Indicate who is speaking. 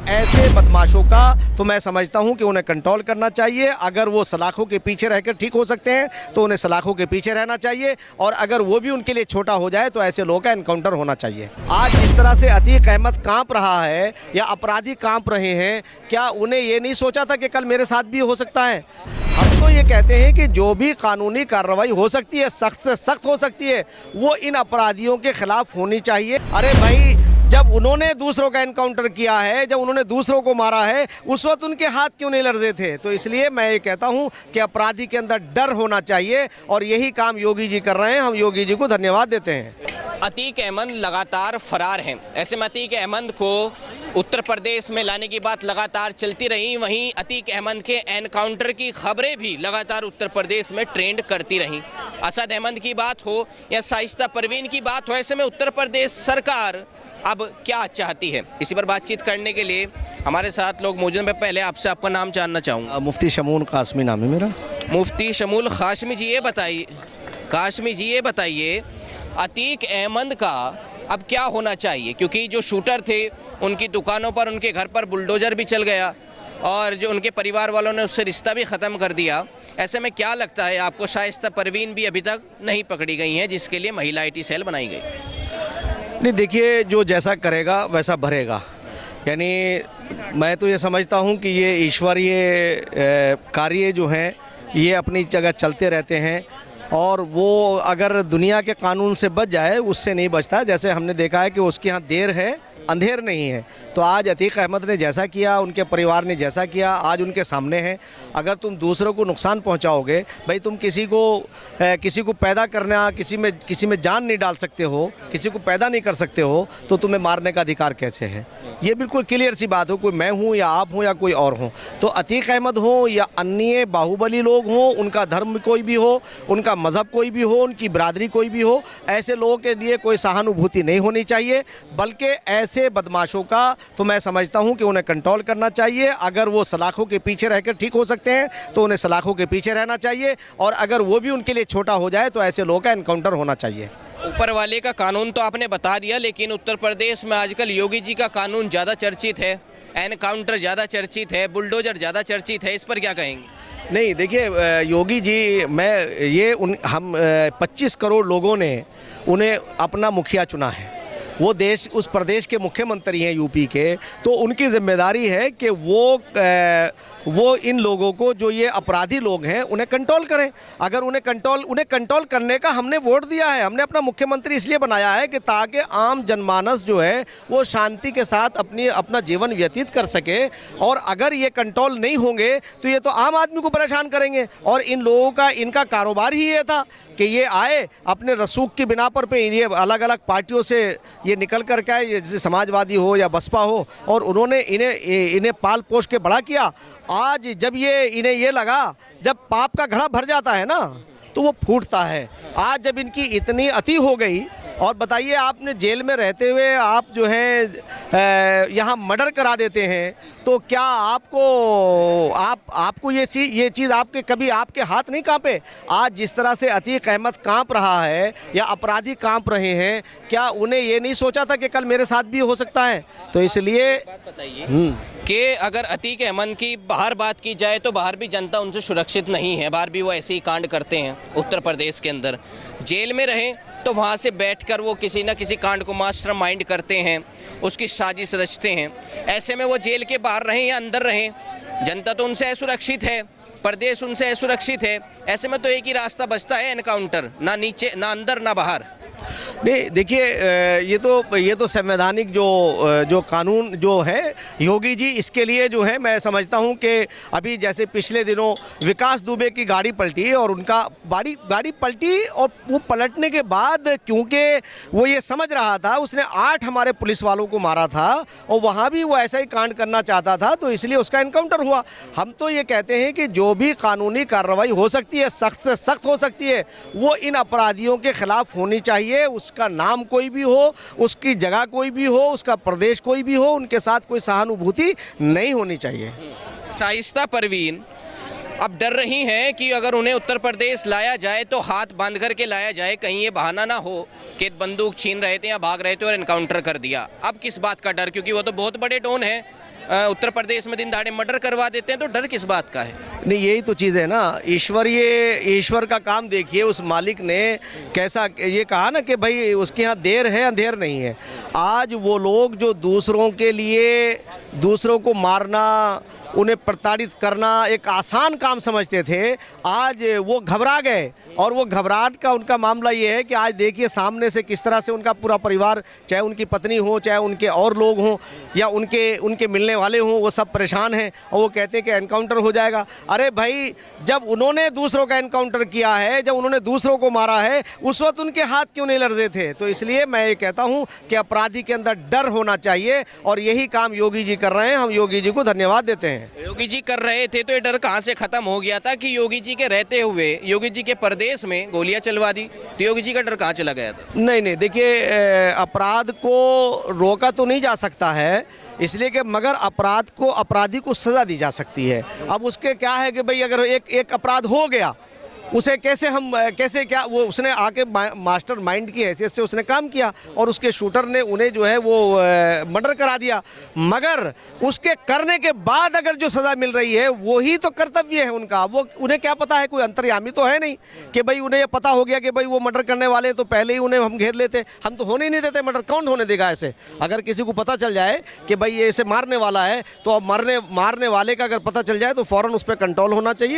Speaker 1: ऐसे बदमाशों का तो मैं समझता हूं कि उन्हें कंट्रोल करना चाहिए। अगर वो सलाखों के पीछे रहकर ठीक हो सकते हैं तो उन्हें सलाखों के पीछे रहना चाहिए, और अगर वो भी उनके लिए छोटा हो जाए तो ऐसे लोगों का एनकाउंटर होना चाहिए। आज जिस तरह से अतीक अहमद कांप रहा है या अपराधी कांप रहे हैं, क्या उन्हें ये नहीं सोचा था कि कल मेरे साथ भी हो सकता है? हम तो ये कहते हैं कि जो भी कानूनी कार्रवाई हो सकती है, सख्त से सख्त हो सकती है, वो इन अपराधियों के खिलाफ होनी चाहिए। अरे भाई, जब उन्होंने दूसरों का एनकाउंटर किया है, जब उन्होंने दूसरों को मारा है, उस वक्त उनके हाथ क्यों नहीं लर्जे थे? तो इसलिए मैं ये कहता हूं कि अपराधी के अंदर डर होना चाहिए, और यही काम योगी जी कर रहे हैं। हम योगी जी को धन्यवाद देते हैं।
Speaker 2: अतीक अहमद लगातार फरार हैं। ऐसे में अतीक अहमद को उत्तर प्रदेश में लाने की बात लगातार चलती रही। वहीं अतीक अहमद के एनकाउंटर की खबरें भी लगातार उत्तर प्रदेश में ट्रेंड करती रहीं। असद अहमद की बात हो या शाइस्ता परवीन की बात हो, ऐसे में उत्तर प्रदेश सरकार अब क्या चाहती है, इसी पर बातचीत करने के लिए हमारे साथ लोग मौजूद हैं। पहले आपसे आपका नाम जानना चाहूँगा।
Speaker 1: मुफ्ती शमूल कासमी नाम है मेरा।
Speaker 2: मुफ्ती शमूल कासमी जी, ये बताइए अतीक अहमद का अब क्या होना चाहिए? क्योंकि जो शूटर थे उनकी दुकानों पर, उनके घर पर बुलडोजर भी चल गया, और जो उनके परिवार वालों ने उससे रिश्ता भी ख़त्म कर दिया। ऐसे में क्या लगता है आपको, शाइस्ता परवीन भी अभी तक नहीं पकड़ी गई हैं, जिसके लिए महिला IT सेल बनाई गई?
Speaker 1: नहीं, देखिए, जो जैसा करेगा वैसा भरेगा। यानी मैं तो ये समझता हूँ कि ये ईश्वरीय कार्य जो हैं ये अपनी जगह चलते रहते हैं, और वो अगर दुनिया के कानून से बच जाए उससे नहीं बचता। जैसे हमने देखा है कि उसके यहाँ देर है अंधेर नहीं है। तो आज अतीक अहमद ने जैसा किया, उनके परिवार ने जैसा किया, आज उनके सामने है। अगर तुम दूसरों को नुकसान पहुंचाओगे, भाई तुम किसी को पैदा करना, किसी में जान नहीं डाल सकते हो, किसी को पैदा नहीं कर सकते हो, तो तुम्हें मारने का अधिकार कैसे है? ये बिल्कुल क्लियर सी बात हो, कोई मैं हूँ या आप हूँ या कोई और हो। तो अतीक अहमद हो या अन्य बाहुबली लोग हों, उनका धर्म कोई भी हो, उनका मज़हब कोई भी हो, उनकी बिरादरी कोई भी हो, ऐसे लोगों के लिए कोई सहानुभूति नहीं होनी चाहिए। बल्कि ऐसे बदमाशों का तो मैं समझता हूं कि उन्हें कंट्रोल करना चाहिए। अगर वो सलाखों के पीछे रहकर ठीक हो सकते हैं तो उन्हें सलाखों के पीछे रहना चाहिए, और अगर वो भी उनके लिए छोटा हो जाए तो ऐसे लोगों का एनकाउंटर होना चाहिए।
Speaker 2: ऊपर वाले का कानून तो आपने बता दिया, लेकिन उत्तर प्रदेश में आजकल योगी जी का कानून ज़्यादा चर्चित है, एनकाउंटर ज़्यादा चर्चित है, बुलडोजर ज़्यादा चर्चित है, इस पर क्या कहेंगे?
Speaker 1: नहीं, देखिए, योगी जी, हम 25 करोड़ लोगों ने उन्हें अपना मुखिया चुना है। वो उस प्रदेश के मुख्यमंत्री हैं यूपी के, तो उनकी जिम्मेदारी है कि वो इन लोगों को, जो ये अपराधी लोग हैं, उन्हें कंट्रोल करें। अगर उन्हें कंट्रोल करने का हमने वोट दिया है, हमने अपना मुख्यमंत्री इसलिए बनाया है कि ताकि आम जनमानस जो है वो शांति के साथ अपना जीवन व्यतीत कर सके। और अगर ये कंट्रोल नहीं होंगे तो ये तो आम आदमी को परेशान करेंगे। और इन लोगों का, इनका कारोबार ही ये था कि ये आए अपने रसूख की बिना पर ये अलग अलग पार्टियों से ये निकल कर के आए, जैसे समाजवादी हो या बसपा हो, और उन्होंने इन्हें पाल पोष के बड़ा किया। आज जब इन्हें ये लगा, जब पाप का घड़ा भर जाता है ना तो वो फूटता है। आज जब इनकी इतनी अति हो गई, और बताइए, आपने जेल में रहते हुए आप जो है यहाँ मर्डर करा देते हैं, तो क्या आपको ये चीज़ कभी आपके हाथ नहीं कांपे? आज जिस तरह से अतीक अहमद कांप रहा है या अपराधी कांप रहे हैं, क्या उन्हें ये नहीं सोचा था कि कल मेरे साथ भी हो सकता है? तो इसलिए
Speaker 2: बात बताइए कि अगर अतीक अहमद की बाहर बात की जाए तो बाहर भी जनता उनसे सुरक्षित नहीं है, बाहर भी वो ऐसे ही कांड करते हैं। उत्तर प्रदेश के अंदर जेल में रहें तो वहाँ से बैठकर वो किसी न किसी कांड को मास्टरमाइंड करते हैं, उसकी साजिश रचते हैं। ऐसे में वो जेल के बाहर रहें या अंदर रहें, जनता तो उनसे असुरक्षित है, प्रदेश उनसे असुरक्षित है। ऐसे में तो एक ही रास्ता बचता है, एनकाउंटर, ना नीचे, ना अंदर, ना बाहर।
Speaker 1: नहीं, देखिए, ये तो संवैधानिक जो कानून जो है, योगी जी इसके लिए जो है, मैं समझता हूं कि अभी जैसे पिछले दिनों विकास दुबे की गाड़ी पलटी, और उनका गाड़ी पलटी, और वो पलटने के बाद क्योंकि वो ये समझ रहा था, उसने 8 हमारे पुलिस वालों को मारा था, और वहाँ भी वो ऐसा ही कांड करना चाहता था, तो इसलिए उसका एनकाउंटर हुआ। हम तो ये कहते हैं कि जो भी कानूनी कार्रवाई हो सकती है, सख्त से सख्त हो सकती है, वो इन अपराधियों के खिलाफ होनी चाहिए। उसका नाम कोई भी हो, उसकी जगह कोई भी हो, उसका प्रदेश कोई भी हो, उनके साथ कोई सहानुभूति नहीं होनी चाहिए।
Speaker 2: शाइस्ता परवीन अब डर रही हैं कि अगर उन्हें उत्तर प्रदेश लाया जाए तो हाथ बांध करके लाया जाए, कहीं ये बहाना ना हो कि बंदूक छीन रहे थे या भाग रहे थे और एनकाउंटर कर दिया। अब किस बात का डर? क्योंकि वो तो बहुत बड़े डॉन हैं, उत्तर प्रदेश में दिन दहाड़े मर्डर करवा देते हैं, तो डर किस बात का है?
Speaker 1: नहीं, यही तो चीज़ है ना, ईश्वर का काम देखिए। उस मालिक ने कैसा ये कहा ना कि भाई उसके यहाँ देर है अंधेर नहीं है। आज वो लोग जो दूसरों के लिए दूसरों को मारना, उन्हें प्रताड़ित करना एक आसान काम समझते थे, आज वो घबरा गए। और वो घबराहट का उनका मामला ये है कि आज देखिए सामने से किस तरह से उनका पूरा परिवार, चाहे उनकी पत्नी हो, चाहे उनके और लोग हों, या उनके मिलने वाले हों, वो सब परेशान हैं। और वो कहते हैं कि एनकाउंटर हो जाएगा। अरे भाई, जब उन्होंने दूसरों का एनकाउंटर किया है, जब उन्होंने दूसरों को मारा है, उस वक्त उनके हाथ क्यों नहीं लर्जे थे? तो इसलिए मैं ये कहता हूँ कि अपराधी के अंदर डर होना चाहिए, और यही काम योगी जी कर रहे हैं। हम योगी जी को धन्यवाद देते हैं।
Speaker 2: योगी जी कर रहे थे तो ये डर कहाँ से खत्म हो गया था कि योगी जी के रहते हुए योगी जी के प्रदेश में गोलियां चलवा दी? तो योगी जी का डर कहाँ चला गया था?
Speaker 1: नहीं, देखिए, अपराध को रोका तो नहीं जा सकता है, इसलिए कि मगर अपराधी को सज़ा दी जा सकती है। अब उसके क्या है कि भाई अगर एक अपराध हो गया, उसे कैसे क्या वो उसने आके मास्टर माइंड की हैसियत से उसने काम किया, और उसके शूटर ने उन्हें जो है वो मर्डर करा दिया। मगर उसके करने के बाद अगर जो सज़ा मिल रही है, वही तो कर्तव्य है उनका। वो उन्हें क्या पता है, कोई अंतर्यामी तो है नहीं कि भाई उन्हें ये पता हो गया कि भाई वो मर्डर करने वाले, तो पहले ही उन्हें हम घेर लेते। हम तो होने ही नहीं देते मर्डर। कौन होने देगा ऐसे? अगर किसी को पता चल जाए कि भाई ये इसे मारने वाला है, तो अब मारने वाले का अगर पता चल जाए तो फ़ौरन उस पर कंट्रोल होना चाहिए।